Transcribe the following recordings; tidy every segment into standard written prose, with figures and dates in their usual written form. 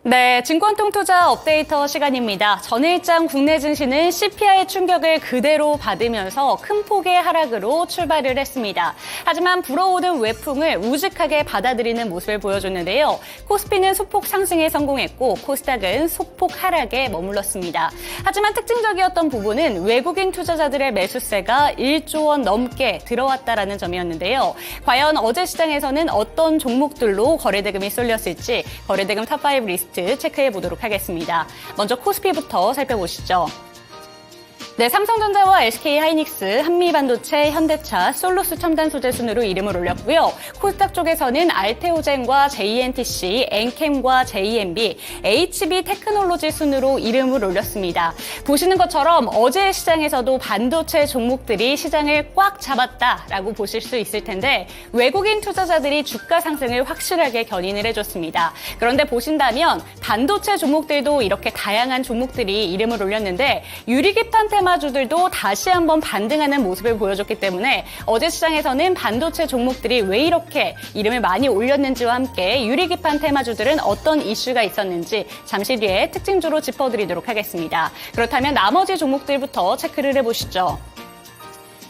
네, 증권통투자 업데이터 시간입니다. 전일장 국내 증시는 CPI 충격을 그대로 받으면서 큰 폭의 하락으로 출발을 했습니다. 하지만 불어오는 외풍을 우직하게 받아들이는 모습을 보여줬는데요. 코스피는 소폭 상승에 성공했고 코스닥은 소폭 하락에 머물렀습니다. 하지만 특징적이었던 부분은 외국인 투자자들의 매수세가 1조 원 넘게 들어왔다라는 점이었는데요. 과연 어제 시장에서는 어떤 종목들로 거래대금이 쏠렸을지 거래대금 탑5 리스트 체크해 보도록 하겠습니다. 먼저 코스피부터 살펴보시죠. 네, 삼성전자와 SK하이닉스, 한미반도체, 현대차, 솔루스 첨단 소재 순으로 이름을 올렸고요. 코스닥 쪽에서는 알테오젠과 JNTC, 엔캠과 JMB, HB테크놀로지 순으로 이름을 올렸습니다. 보시는 것처럼 어제 시장에서도 반도체 종목들이 시장을 꽉 잡았다라고 보실 수 있을 텐데 외국인 투자자들이 주가 상승을 확실하게 견인을 해줬습니다. 그런데 보신다면 반도체 종목들도 이렇게 다양한 종목들이 이름을 올렸는데 유리기판 테마주들도 다시 한번 반등하는 모습을 보여줬기 때문에 어제 시장에서는 반도체 종목들이 왜 이렇게 이름을 많이 올렸는지와 함께 유리기판 테마주들은 어떤 이슈가 있었는지 잠시 뒤에 특징주로 짚어드리도록 하겠습니다. 그렇다면 나머지 종목들부터 체크를 해보시죠.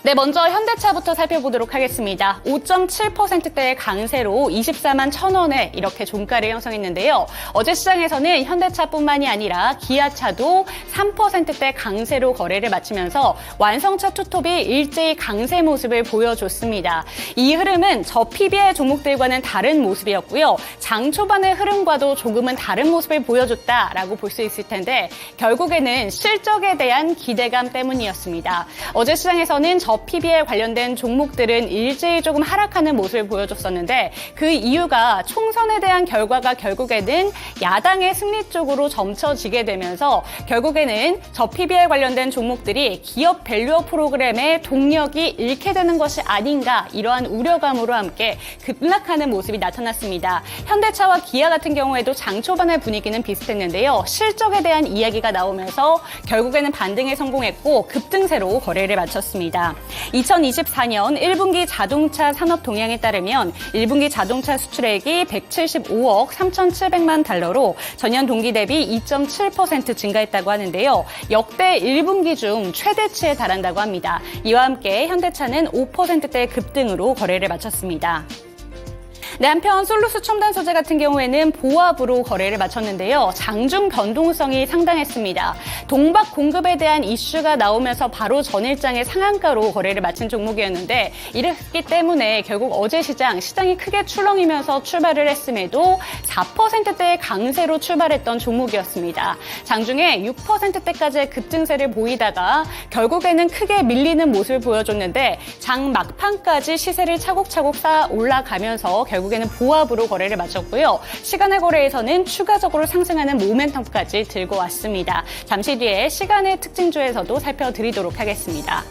네, 먼저 현대차부터 살펴보도록 하겠습니다. 5.7%대의 강세로 24만 1,000원에 이렇게 종가를 형성했는데요. 어제 시장에서는 현대차뿐만이 아니라 기아차도 3%대 강세로 거래를 마치면서 완성차 투톱이 일제히 강세 모습을 보여줬습니다. 이 흐름은 저 PBR 종목들과는 다른 모습이었고요. 장 초반의 흐름과도 조금은 다른 모습을 보여줬다라고 볼 수 있을 텐데 결국에는 실적에 대한 기대감 때문이었습니다. 어제 시장에서는 저 PBR 관련된 종목들은 일제히 조금 하락하는 모습을 보여줬었는데 그 이유가 총선에 대한 결과가 결국에는 야당의 승리 쪽으로 점쳐지게 되면서 결국에는 저 PBR 관련된 종목들이 기업 밸류업 프로그램의 동력이 잃게 되는 것이 아닌가 이러한 우려감으로 함께 급락하는 모습이 나타났습니다. 현대차와 기아 같은 경우에도 장 초반의 분위기는 비슷했는데요. 실적에 대한 이야기가 나오면서 결국에는 반등에 성공했고 급등세로 거래를 마쳤습니다. 2024년 1분기 자동차 산업 동향에 따르면 1분기 자동차 수출액이 175억 3,700만 달러로 전년 동기 대비 2.7% 증가했다고 하는데요. 역대 1분기 중 최대치에 달한다고 합니다. 이와 함께 현대차는 5%대 급등으로 거래를 마쳤습니다. 네, 한편 솔루스 첨단 소재 같은 경우에는 보합으로 거래를 마쳤는데요. 장중 변동성이 상당했습니다. 동박 공급에 대한 이슈가 나오면서 바로 전일장의 상한가로 거래를 마친 종목이었는데 이랬기 때문에 결국 어제 시장이 크게 출렁이면서 출발을 했음에도 4%대의 강세로 출발했던 종목이었습니다. 장중에 6%대까지의 급등세를 보이다가 결국에는 크게 밀리는 모습을 보여줬는데 장 막판까지 시세를 차곡차곡 쌓아 올라가면서 결국에는 보합으로 거래를 마쳤고요. 시간의 거래에서는 추가적으로 상승하는 모멘텀까지 들고 왔습니다. 잠시 뒤에 시간의 특징주에서도 살펴드리도록 하겠습니다.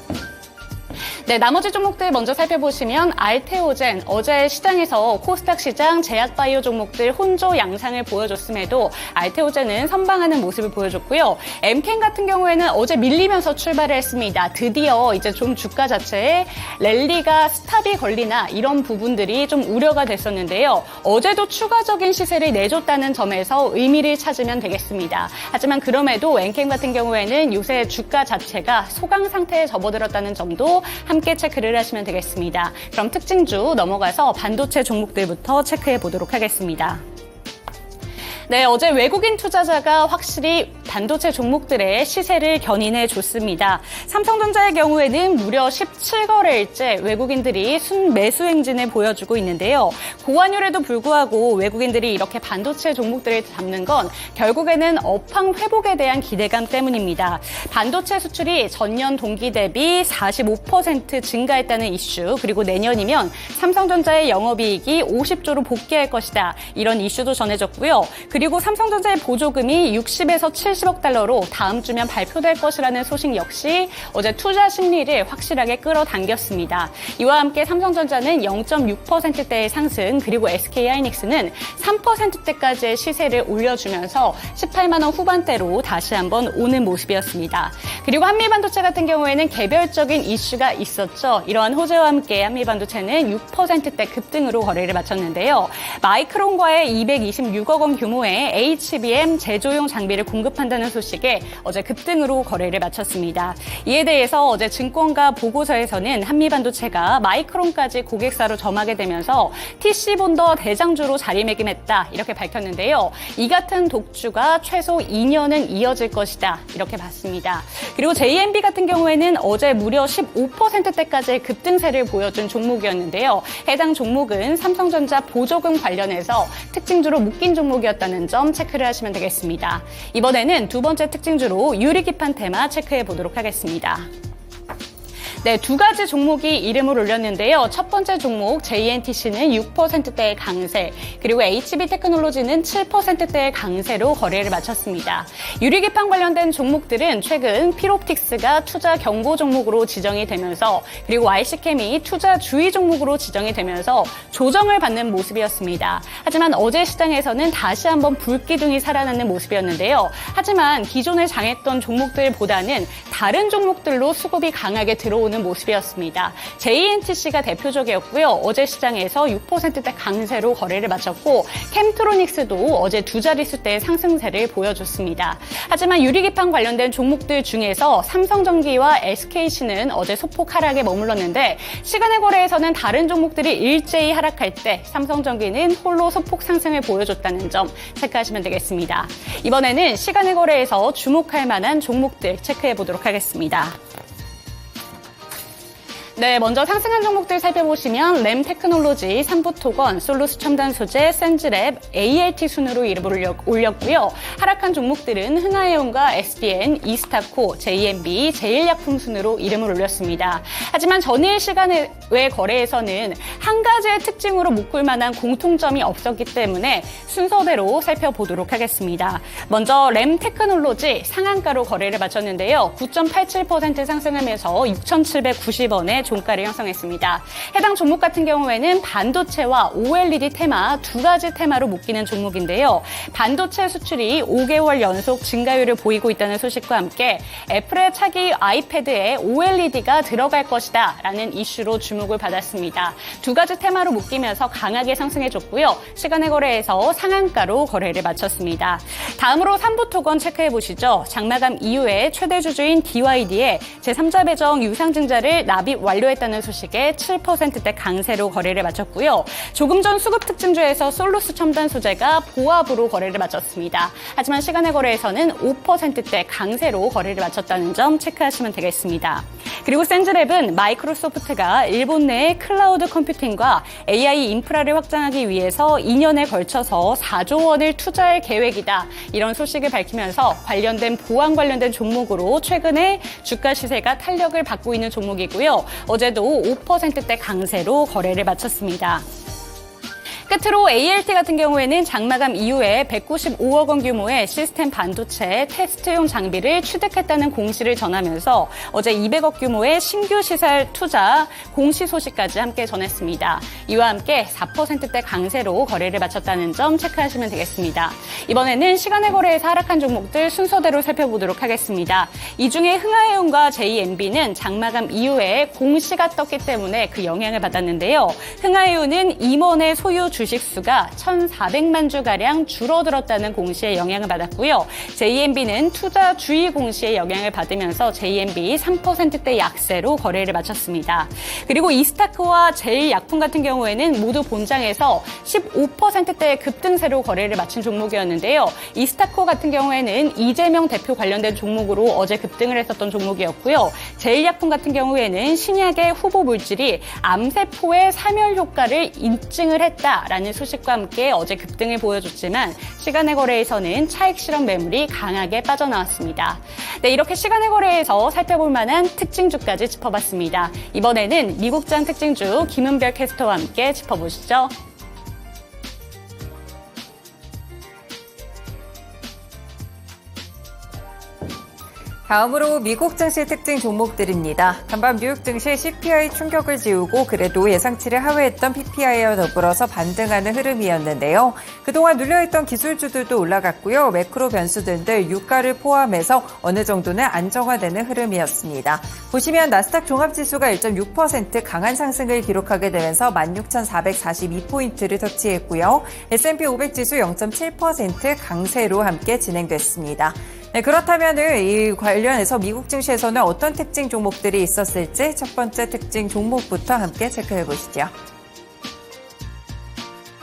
네, 나머지 종목들 먼저 살펴보시면 알테오젠, 어제 시장에서 코스닥 시장 제약바이오 종목들 혼조 양상을 보여줬음에도 알테오젠은 선방하는 모습을 보여줬고요. 엠캠 같은 경우에는 어제 밀리면서 출발을 했습니다. 드디어 이제 좀 주가 자체에 랠리가 스탑이 걸리나 이런 부분들이 좀 우려가 됐었는데요. 어제도 추가적인 시세를 내줬다는 점에서 의미를 찾으면 되겠습니다. 하지만 그럼에도 엠캠 같은 경우에는 요새 주가 자체가 소강 상태에 접어들었다는 점도 함께 체크를 하시면 되겠습니다. 그럼 특징주 넘어가서 반도체 종목들부터 체크해 보도록 하겠습니다. 네, 어제 외국인 투자자가 확실히 반도체 종목들의 시세를 견인해 줬습니다. 삼성전자의 경우에는 무려 17거래일째 외국인들이 순매수 행진을 보여주고 있는데요. 고환율에도 불구하고 외국인들이 이렇게 반도체 종목들을 잡는 건 결국에는 업황 회복에 대한 기대감 때문입니다. 반도체 수출이 전년 동기 대비 45% 증가했다는 이슈, 그리고 내년이면 삼성전자의 영업이익이 50조로 복귀할 것이다. 이런 이슈도 전해졌고요. 그리고 삼성전자의 보조금이 60에서 30억 달러로 다음 주면 발표될 것이라는 소식 역시 어제 투자 심리를 확실하게 끌어당겼습니다. 이와 함께 삼성전자는 0.6%대의 상승, 그리고 SK하이닉스는 3%대까지의 시세를 올려주면서 18만 원 후반대로 다시 한번 오는 모습이었습니다. 그리고 한미반도체 같은 경우에는 개별적인 이슈가 있었죠. 이러한 호재와 함께 한미반도체는 6%대 급등으로 거래를 마쳤는데요. 마이크론과의 226억 원 규모의 HBM 제조용 장비를 공급한다는 소식에 어제 급등으로 거래를 마쳤습니다. 이에 대해서 어제 증권가 보고서에서는 한미반도체가 마이크론까지 고객사로 점하게 되면서 TC본더 대장주로 자리매김했다 이렇게 밝혔는데요. 이 같은 독주가 최소 2년은 이어질 것이다 이렇게 봤습니다. 그리고 JMB 같은 경우에는 어제 무려 15%대까지의 급등세를 보여준 종목이었는데요. 해당 종목은 삼성전자 보조금 관련해서 특징주로 묶인 종목이었다는 점 체크를 하시면 되겠습니다. 이번에는 두 번째 특징주로 유리기판 테마 체크해 보도록 하겠습니다. 네, 두 가지 종목이 이름을 올렸는데요. 첫 번째 종목 JNTC는 6%대의 강세, 그리고 HB테크놀로지는 7%대의 강세로 거래를 마쳤습니다. 유리기판 관련된 종목들은 최근 필옵틱스가 투자 경고 종목으로 지정이 되면서, 그리고 YC캠이 투자 주의 종목으로 지정이 되면서 조정을 받는 모습이었습니다. 하지만 어제 시장에서는 다시 한번 불기둥이 살아나는 모습이었는데요. 하지만 기존에 장했던 종목들보다는 다른 종목들로 수급이 강하게 들어오는 모습이었습니다. JNTC가 대표적이었고요. 어제 시장에서 6%대 강세로 거래를 마쳤고, 캠트로닉스도 어제 두 자릿수대의 상승세를 보여줬습니다. 하지만 유리기판 관련된 종목들 중에서 삼성전기와 SKC는 어제 소폭 하락에 머물렀는데, 시간의 거래에서는 다른 종목들이 일제히 하락할 때 삼성전기는 홀로 소폭 상승을 보여줬다는 점 체크하시면 되겠습니다. 이번에는 시간의 거래에서 주목할 만한 종목들 체크해 보도록 하겠습니다. 네, 먼저 상승한 종목들 살펴보시면 램테크놀로지, 삼부토건, 솔루스 첨단소재, 센즈랩, ALT 순으로 이름을 올렸고요. 하락한 종목들은 흥하해운과 SDN, 이스타코, JMB, 제일약품 순으로 이름을 올렸습니다. 하지만 전일 시간의 거래에서는 한 가지의 특징으로 묶을 만한 공통점이 없었기 때문에 순서대로 살펴보도록 하겠습니다. 먼저 램테크놀로지 상한가로 거래를 마쳤는데요. 9.87% 상승하면서 6,790원에 종가를 형성했습니다. 해당 종목 같은 경우에는 반도체와 OLED 테마 두 가지 테마로 묶이는 종목인데요. 반도체 수출이 5개월 연속 증가율을 보이고 있다는 소식과 함께 애플의 차기 아이패드에 OLED가 들어갈 것이다 라는 이슈로 주목을 받았습니다. 두 가지 테마로 묶이면서 강하게 상승해줬고요. 시간의 거래에서 상한가로 거래를 마쳤습니다. 다음으로 삼부토건 체크해 보시죠. 장마감 이후에 최대 주주인 DYD의 제3자 배정 유상증자를 납입 완료했다는 소식에 7%대 강세로 거래를 마쳤고요. 조금 전 수급 특징주에서 솔루스 첨단 소재가 보합으로 거래를 마쳤습니다. 하지만 시간의 거래에서는 5%대 강세로 거래를 마쳤다는 점 체크하시면 되겠습니다. 그리고 센즈랩은 마이크로소프트가 일본 내 클라우드 컴퓨팅과 AI 인프라를 확장하기 위해서 2년에 걸쳐서 4조 원을 투자할 계획이다. 이런 소식을 밝히면서 보안 관련된 종목으로 최근에 주가 시세가 탄력을 받고 있는 종목이고요. 어제도 5%대 강세로 거래를 마쳤습니다. 끝으로 ALT 같은 경우에는 장마감 이후에 195억 원 규모의 시스템 반도체 테스트용 장비를 취득했다는 공시를 전하면서 어제 200억 규모의 신규 시설 투자 공시 소식까지 함께 전했습니다. 이와 함께 4%대 강세로 거래를 마쳤다는 점 체크하시면 되겠습니다. 이번에는 시간의 거래에서 하락한 종목들 순서대로 살펴보도록 하겠습니다. 이 중에 흥하해운과 JMB는 장마감 이후에 공시가 떴기 때문에 그 영향을 받았는데요. 흥하해운은 임원의 소유 주식수가 1,400만 주가량 줄어들었다는 공시에 영향을 받았고요. JMB는 투자 주의 공시에 영향을 받으면서 JMB 3%대 약세로 거래를 마쳤습니다. 그리고 이스타크와 제일약품 같은 경우에는 모두 본장에서 15%대의 급등세로 거래를 마친 종목이었는데요. 이스타코 같은 경우에는 이재명 대표 관련된 종목으로 어제 급등을 했었던 종목이었고요. 제일약품 같은 경우에는 신약의 후보 물질이 암세포의 사멸 효과를 인증을 했다라는 소식과 함께 어제 급등을 보여줬지만 시간의 거래에서는 차익 실현 매물이 강하게 빠져나왔습니다. 네, 이렇게 시간의 거래에서 살펴볼 만한 특징주까지 짚어봤습니다. 이번에는 미국장 특징주 김은별 캐스터와 함께 짚어보시죠. 다음으로 미국 증시 특징 종목들입니다. 간밤 뉴욕 증시 CPI 충격을 지우고 그래도 예상치를 하회했던 PPI와 더불어서 반등하는 흐름이었는데요. 그동안 눌려있던 기술주들도 올라갔고요. 매크로 변수들들 유가를 포함해서 어느 정도는 안정화되는 흐름이었습니다. 보시면 나스닥 종합지수가 1.6% 강한 상승을 기록하게 되면서 16,442포인트를 터치했고요. S&P 500 지수 0.7% 강세로 함께 진행됐습니다. 네, 그렇다면 이 관련해서 미국 증시에서는 어떤 특징 종목들이 있었을지 첫 번째 특징 종목부터 함께 체크해 보시죠.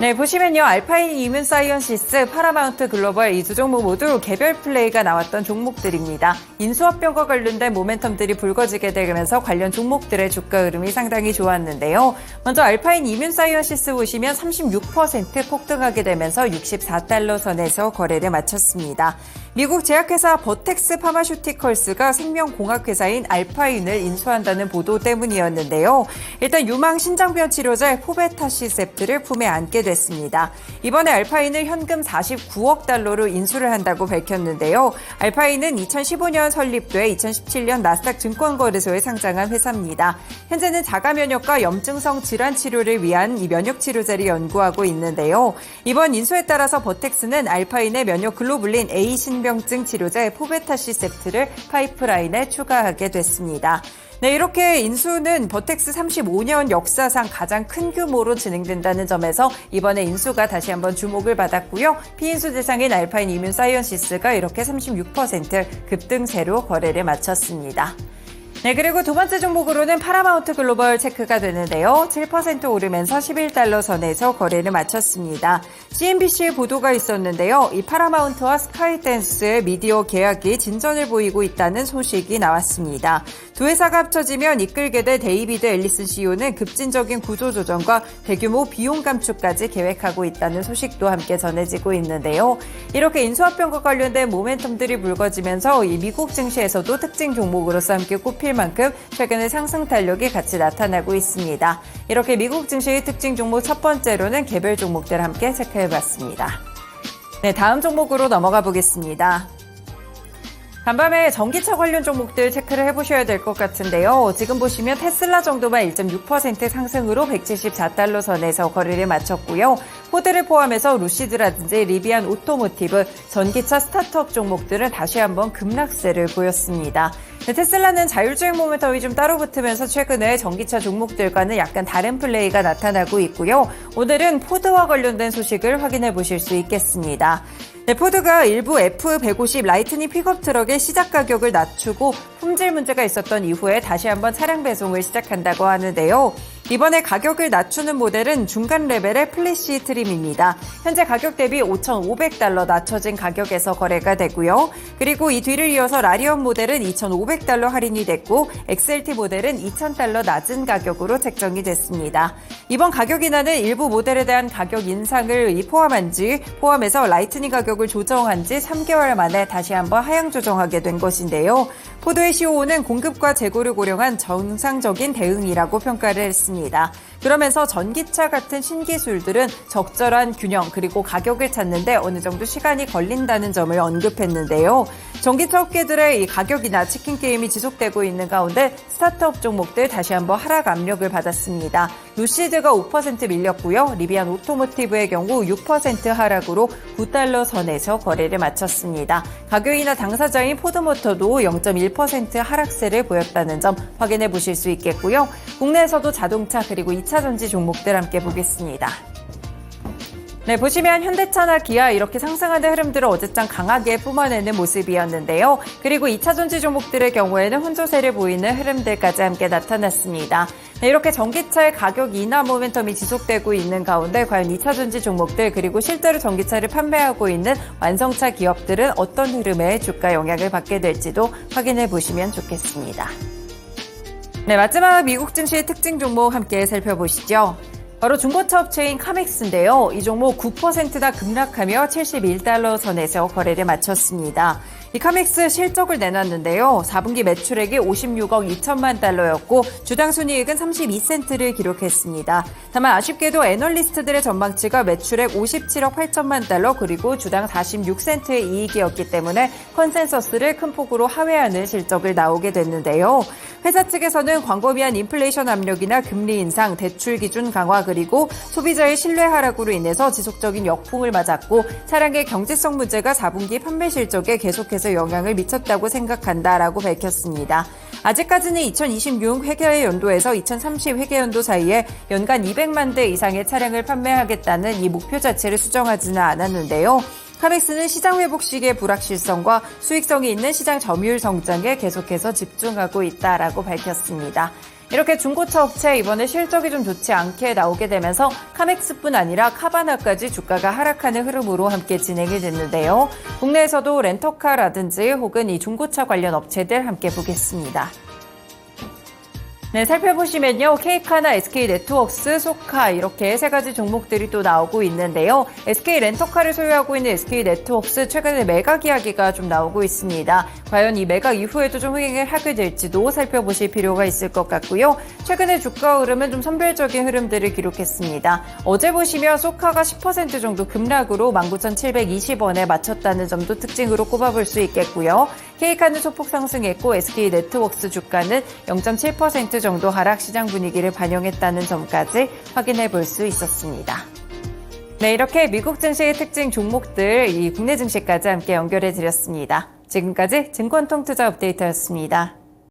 네, 보시면요. 알파인 이뮨사이언시스, 파라마운트 글로벌 이 두 종목 모두 개별 플레이가 나왔던 종목들입니다. 인수합병과 관련된 모멘텀들이 불거지게 되면서 관련 종목들의 주가 흐름이 상당히 좋았는데요. 먼저 알파인 이뮨사이언시스 보시면 36% 폭등하게 되면서 64달러 선에서 거래를 마쳤습니다. 미국 제약회사 버텍스 파마슈티컬스가 생명공학회사인 알파인을 인수한다는 보도 때문이었는데요. 일단 유망 신장병 치료제 포베타시셉트를 품에 안게 됐습니다. 이번에 알파인을 현금 49억 달러로 인수를 한다고 밝혔는데요. 알파인은 2015년 설립돼 2017년 나스닥 증권거래소에 상장한 회사입니다. 현재는 자가면역과 염증성 질환 치료를 위한 이 면역치료제를 연구하고 있는데요. 이번 인수에 따라서 버텍스는 알파인의 면역 글로불린 A 신병증 치료제 포베타시셉트를 파이프라인에 추가하게 됐습니다. 네, 이렇게 인수는 버텍스 35년 역사상 가장 큰 규모로 진행된다는 점에서 이번에 인수가 다시 한번 주목을 받았고요. 피인수 대상인 알파인 이뮨사이언시스가 이렇게 36% 급등세로 거래를 마쳤습니다. 네, 그리고 두 번째 종목으로는 파라마운트 글로벌 체크가 되는데요. 7% 오르면서 11달러 선에서 거래를 마쳤습니다. CNBC의 보도가 있었는데요. 이 파라마운트와 스카이댄스의 미디어 계약이 진전을 보이고 있다는 소식이 나왔습니다. 두 회사가 합쳐지면 이끌게 될 데이비드 앨리슨 CEO는 급진적인 구조조정과 대규모 비용 감축까지 계획하고 있다는 소식도 함께 전해지고 있는데요. 이렇게 인수합병과 관련된 모멘텀들이 불거지면서 이 미국 증시에서도 특징 종목으로서 함께 꼽힐 만큼 최근에 상승 탄력이 같이 나타나고 있습니다. 이렇게 미국 증시의 특징 종목 첫 번째로는 개별 종목들 함께 체크해봤습니다. 네, 다음 종목으로 넘어가 보겠습니다. 간밤에 전기차 관련 종목들 체크를 해보셔야 될 것 같은데요. 지금 보시면 테슬라 정도만 1.6% 상승으로 174달러 선에서 거래를 마쳤고요. 포드를 포함해서 루시드라든지 리비안 오토모티브, 전기차 스타트업 종목들은 다시 한번 급락세를 보였습니다. 테슬라는 자율주행 모멘텀이 좀 따로 붙으면서 최근에 전기차 종목들과는 약간 다른 플레이가 나타나고 있고요. 오늘은 포드와 관련된 소식을 확인해 보실 수 있겠습니다. 네, 포드가 일부 F150 라이트닝 픽업 트럭의 시작 가격을 낮추고 품질 문제가 있었던 이후에 다시 한번 차량 배송을 시작한다고 하는데요. 이번에 가격을 낮추는 모델은 중간 레벨의 플래시 트림입니다. 현재 가격 대비 5,500달러 낮춰진 가격에서 거래가 되고요. 그리고 이 뒤를 이어서 라리언 모델은 2,500달러 할인이 됐고 XLT 모델은 2,000달러 낮은 가격으로 책정이 됐습니다. 이번 가격 인하는 일부 모델에 대한 가격 인상을 포함해서 라이트닝 가격을 조정한 지 3개월 만에 다시 한번 하향 조정하게 된 것인데요. 포드의 CEO는 공급과 재고를 고려한 정상적인 대응이라고 평가를 했습니다. 그러면서 전기차 같은 신기술들은 적절한 균형 그리고 가격을 찾는데 어느 정도 시간이 걸린다는 점을 언급했는데요. 전기차 업계들의 이 가격이나 치킨 게임이 지속되고 있는 가운데 스타트업 종목들 다시 한번 하락 압력을 받았습니다. 루시드가 5% 밀렸고요. 리비안 오토모티브의 경우 6% 하락으로 9달러 선에서 거래를 마쳤습니다. 가격이나 당사자인 포드모터도 0.1% 하락세를 보였다는 점 확인해 보실 수 있겠고요. 국내에서도 자동차 그리고 2차 전지 종목들 함께 보겠습니다. 네, 보시면 현대차나 기아 이렇게 상승하는 흐름들을 어제장 강하게 뿜어내는 모습이었는데요. 그리고 2차 전지 종목들의 경우에는 혼조세를 보이는 흐름들까지 함께 나타났습니다. 네, 이렇게 전기차의 가격 인하 모멘텀이 지속되고 있는 가운데 과연 2차 전지 종목들 그리고 실제로 전기차를 판매하고 있는 완성차 기업들은 어떤 흐름의 주가 영향을 받게 될지도 확인해 보시면 좋겠습니다. 네, 마지막 미국 증시의 특징 종목 함께 살펴보시죠. 바로 중고차 업체인 카맥스인데요. 이 종목 9%나 급락하며 71달러 선에서 거래를 마쳤습니다. 이 카맥스 실적을 내놨는데요. 4분기 매출액이 56억 2천만 달러였고 주당 순이익은 32센트를 기록했습니다. 다만 아쉽게도 애널리스트들의 전망치가 매출액 57억 8천만 달러 그리고 주당 46센트의 이익이었기 때문에 컨센서스를 큰 폭으로 하회하는 실적을 나오게 됐는데요. 회사 측에서는 광범위한 인플레이션 압력이나 금리 인상, 대출 기준 강화 그리고 소비자의 신뢰 하락으로 인해서 지속적인 역풍을 맞았고 차량의 경제성 문제가 4분기 판매 실적에 계속해서 영향을 미쳤다고 생각한다라고 밝혔습니다. 아직까지는 2026 회계 연도에서 2030 회계 연도 사이에 연간 200만 대 이상의 차량을 판매하겠다는 이 목표 자체를 수정하지는 않았는데요. 카맥스는 시장 회복 시기의 불확실성과 수익성이 있는 시장 점유율 성장에 계속해서 집중하고 있다라고 밝혔습니다. 이렇게 중고차 업체 이번에 실적이 좀 좋지 않게 나오게 되면서 카맥스뿐 아니라 카바나까지 주가가 하락하는 흐름으로 함께 진행이 됐는데요. 국내에서도 렌터카라든지 혹은 이 중고차 관련 업체들 함께 보겠습니다. 네, 살펴보시면요. 케이카나 SK네트워크스, 소카 이렇게 세 가지 종목들이 또 나오고 있는데요. SK 렌터카를 소유하고 있는 SK네트워크스 최근에 매각 이야기가 좀 나오고 있습니다. 과연 이 매각 이후에도 좀 흥행을 하게 될지도 살펴보실 필요가 있을 것 같고요. 최근에 주가 흐름은 좀 선별적인 흐름들을 기록했습니다. 어제 보시면 소카가 10% 정도 급락으로 19,720원에 마쳤다는 점도 특징으로 꼽아볼 수 있겠고요. 케이카는 소폭 상승했고 SK네트워크스 주가는 0.7% 정도 하락 시장 분위기를 반영했다는 점까지 확인해 볼 수 있었습니다. 네, 이렇게 미국 증시의 특징 종목들, 이 국내 증시까지 함께 연결해 드렸습니다. 지금까지 증권통투자 업데이트였습니다.